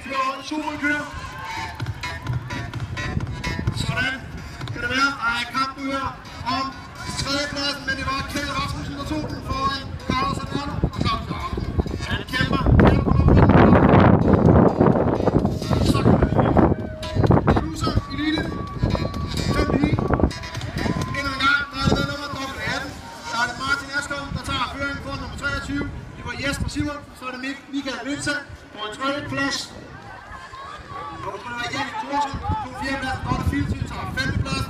kører hold. Solen kører. Sådan. Kan det være? Der er kamp nu her om tredjepladsen, men det var Kjeld Rasmussen, der tog den foran Carlos Adorno og Claus Jørgen. Han kæmper på nummeret. Så Cruiser Elite 5 i. Endnu en gang, der er det nummer dobbelt 18. Der er det Martin Askov, der tager føringen for nummer 23. Det var Jesper Simon, så er det Michael Vincent på en tredjeplads. Og det var Jannik Thorsen på 4. plads, og det 24 tager 5. plads.